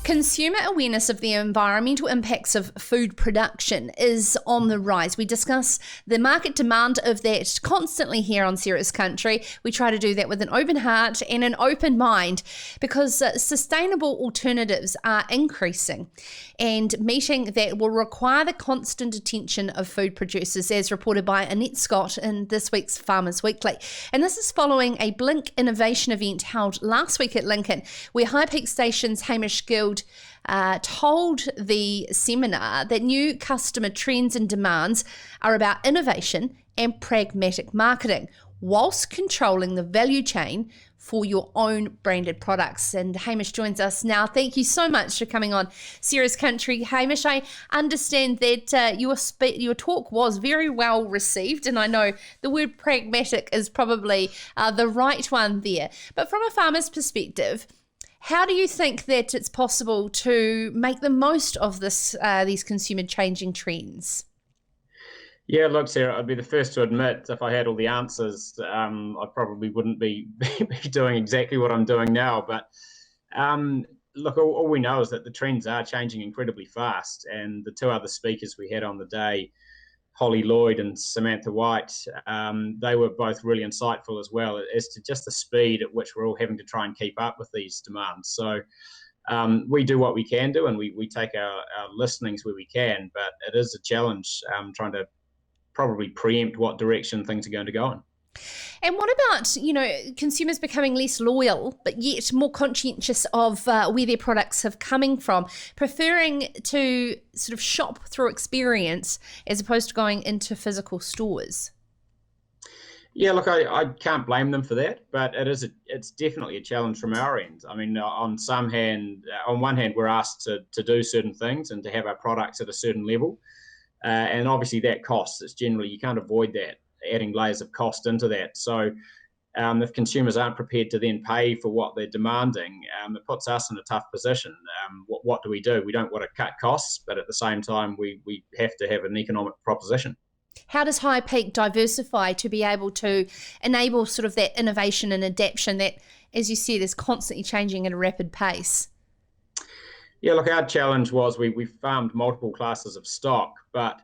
Consumer awareness of the environmental impacts of food production is on the rise. We discuss the market demand of that constantly here on Sarah's Country. We try to do that with an open heart and an open mind because sustainable alternatives are increasing and meeting that will require the constant attention of food producers, as reported by Annette Scott in this week's Farmers Weekly. And this is following a Blink innovation event held last week at Lincoln, where High Peak Station's Hamish Guild told the seminar that new customer trends and demands are about innovation and pragmatic marketing, whilst controlling the value chain for your own branded products. And Hamish joins us now. Thank you so much for coming on Sarah's Country. Hamish, I understand that your talk was very well received, and I know the word pragmatic is probably the right one there. But from a farmer's perspective, how do you think that it's possible to make the most of these consumer changing trends? Yeah, look, Sarah, I'd be the first to admit if I had all the answers, I probably wouldn't be doing exactly what I'm doing now. But look, all we know is that the trends are changing incredibly fast. And the two other speakers we had on the day, Holly Lloyd and Samantha White, they were both really insightful as well as to just the speed at which we're all having to try and keep up with these demands. So we do what we can do, and we take our listenings where we can, but it is a challenge trying to probably preempt what direction things are going to go in. And what about, consumers becoming less loyal, but yet more conscientious of where their products have coming from, preferring to sort of shop through experience as opposed to going into physical stores? Yeah, look, I can't blame them for that, but it's definitely a challenge from our end. I mean, on one hand, we're asked to do certain things and to have our products at a certain level, and obviously that costs. It's generally, you can't avoid that, adding layers of cost into that. So if consumers aren't prepared to then pay for what they're demanding, it puts us in a tough position. What do? We don't want to cut costs, but at the same time, we have to have an economic proposition. How does High Peak diversify to be able to enable sort of that innovation and adaptation that, as you said, is constantly changing at a rapid pace? Yeah, look, our challenge was we farmed multiple classes of stock, but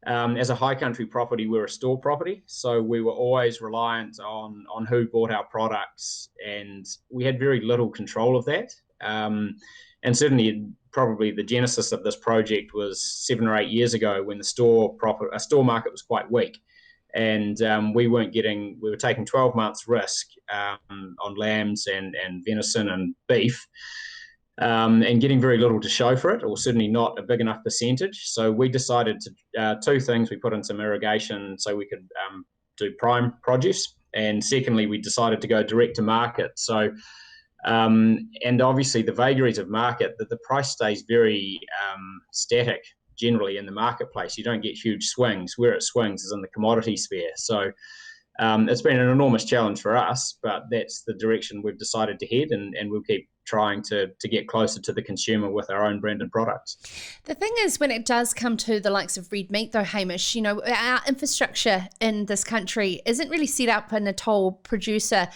as a high country property, we're a store property, so we were always reliant on who bought our products, and we had very little control of that. And certainly, probably the genesis of this project was 7 or 8 years ago when the store market was quite weak, and we were taking 12 months risk on lambs and venison and beef. And getting very little to show for it, or certainly not a big enough percentage. So we decided to two things. We put in some irrigation so we could do prime produce, and secondly, we decided to go direct to market. So, and obviously the vagaries of market, that the price stays very static generally in the marketplace. You don't get huge swings. Where it swings is in the commodity sphere. So it's been an enormous challenge for us, but that's the direction we've decided to head, and we'll keep trying to get closer to the consumer with our own branded products. The thing is, when it does come to the likes of red meat though, Hamish, our infrastructure in this country isn't really set up in a toll producer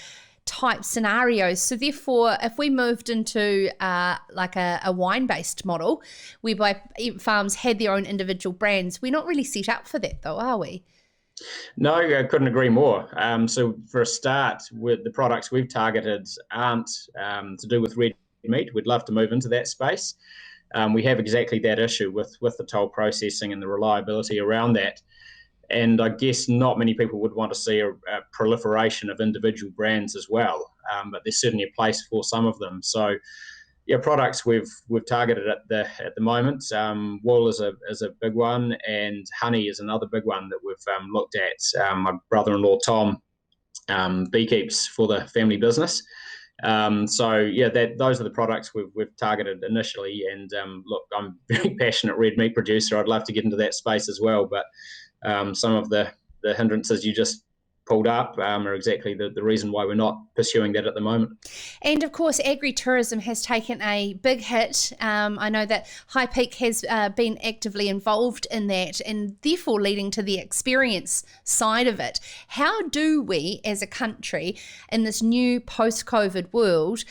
type scenarios. So therefore, if we moved into like a wine-based model, whereby farms had their own individual brands, we're not really set up for that though, are we? No, I couldn't agree more. So for a start, with the products we've targeted aren't to do with red meat. We'd love to move into that space. We have exactly that issue with the toll processing and the reliability around that. And I guess not many people would want to see a proliferation of individual brands as well, but there's certainly a place for some of them. So yeah, products we've targeted at the moment. Wool is a big one, and honey is another big one that we've looked at. My brother-in-law Tom beekeeps for the family business. So yeah, those are the products we've targeted initially. And look, I'm a very passionate red meat producer. I'd love to get into that space as well, but some of the hindrances you just pulled up are exactly the reason why we're not pursuing that at the moment. And of course, agri-tourism has taken a big hit. I know that High Peak has been actively involved in that, and therefore leading to the experience side of it. How do we, as a country, in this new post-COVID world,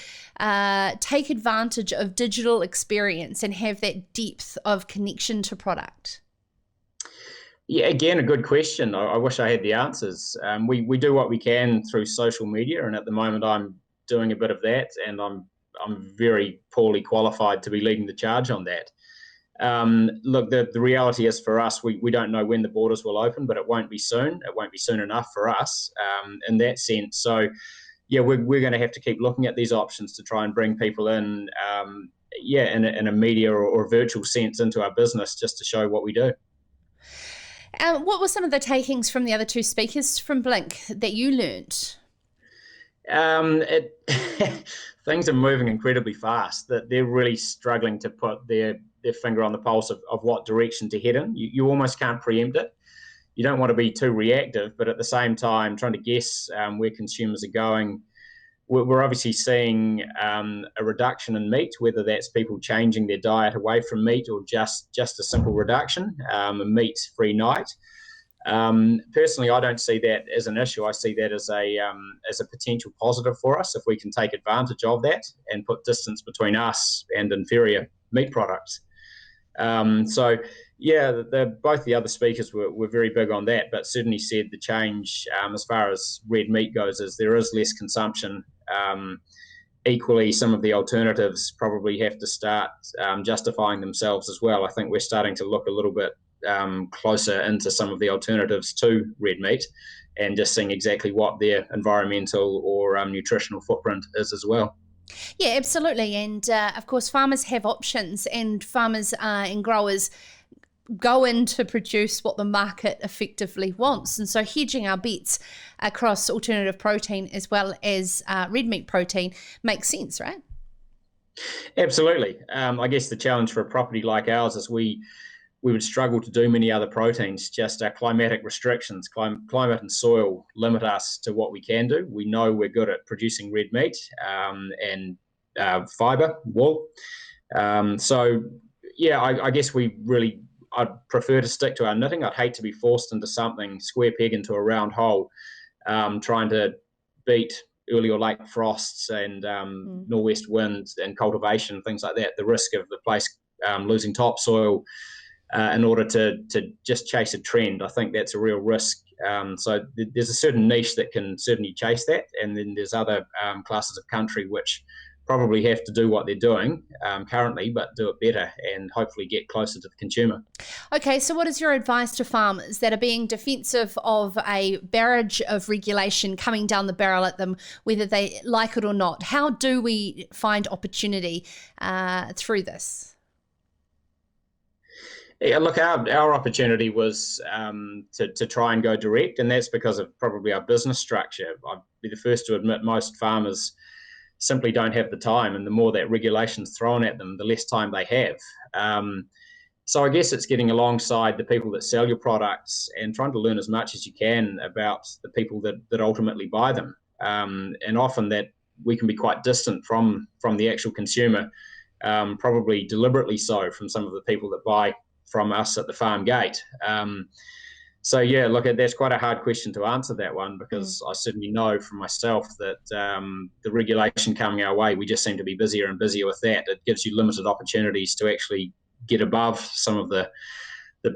take advantage of digital experience and have that depth of connection to product? Yeah, again, a good question. I wish I had the answers. We do what we can through social media, and at the moment, I'm doing a bit of that, and I'm very poorly qualified to be leading the charge on that. Look, the reality is for us, we don't know when the borders will open, but it won't be soon. It won't be soon enough for us in that sense. So, yeah, we're going to have to keep looking at these options to try and bring people in, in a media or virtual sense into our business, just to show what we do. What were some of the takings from the other two speakers from Blink that you learnt? Things are moving incredibly fast. That they're really struggling to put their finger on the pulse of what direction to head in. You almost can't preempt it. You don't want to be too reactive, but at the same time, trying to guess where consumers are going. We're obviously seeing a reduction in meat, whether that's people changing their diet away from meat or just a simple reduction, a meat-free night. Personally, I don't see that as an issue. I see that as a potential positive for us if we can take advantage of that and put distance between us and inferior meat products. Both the other speakers were very big on that, but certainly said the change as far as red meat goes is there is less consumption. Equally, some of the alternatives probably have to start justifying themselves as well. I think we're starting to look a little bit closer into some of the alternatives to red meat and just seeing exactly what their environmental or nutritional footprint is as well. Yeah, absolutely. And of course, farmers have options, and farmers and growers go in to produce what the market effectively wants. And so hedging our bets across alternative protein as well as red meat protein makes sense, right? Absolutely. I guess the challenge for a property like ours is we would struggle to do many other proteins. Just our climatic restrictions, climate and soil limit us to what we can do. We know we're good at producing red meat and fibre, wool. I guess I'd prefer to stick to our knitting. I'd hate to be forced into something square peg into a round hole, trying to beat early or late frosts and northwest winds and cultivation, things like that. The risk of the place losing topsoil in order to just chase a trend, I think that's a real risk. So there's a certain niche that can certainly chase that, and then there's other classes of country which probably have to do what they're doing currently, but do it better and hopefully get closer to the consumer. Okay, so what is your advice to farmers that are being defensive of a barrage of regulation coming down the barrel at them, whether they like it or not? How do we find opportunity through this? Yeah, look, our opportunity was to try and go direct, and that's because of probably our business structure. I'd be the first to admit most farmers simply don't have the time, and the more that regulation's thrown at them, the less time they have. So I guess it's getting alongside the people that sell your products and trying to learn as much as you can about the people that ultimately buy them. And often that we can be quite distant from the actual consumer, probably deliberately so from some of the people that buy from us at the farm gate. That's quite a hard question to answer, that one, because I certainly know from myself that the regulation coming our way, we just seem to be busier and busier with that. It gives you limited opportunities to actually get above some of the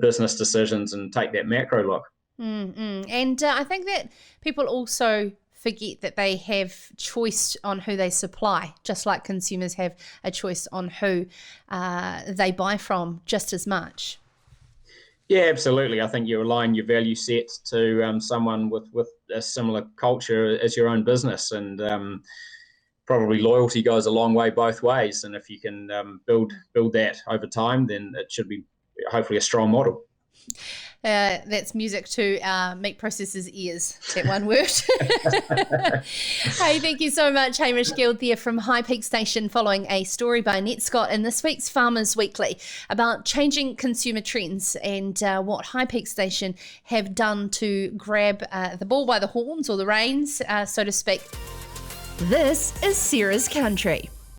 business decisions and take that macro look. And I think that people also forget that they have choice on who they supply, just like consumers have a choice on who they buy from just as much. Yeah, absolutely. I think you align your value set to someone with a similar culture as your own business, and probably loyalty goes a long way both ways. And if you can build that over time, then it should be hopefully a strong model. That's music to meat processors' ears, that one word. Hey, thank you so much, Hamish Guild there from High Peak Station, following a story by Ned Scott in this week's Farmers Weekly about changing consumer trends and what High Peak Station have done to grab the bull by the horns, or the reins, so to speak. This is Sarah's Country.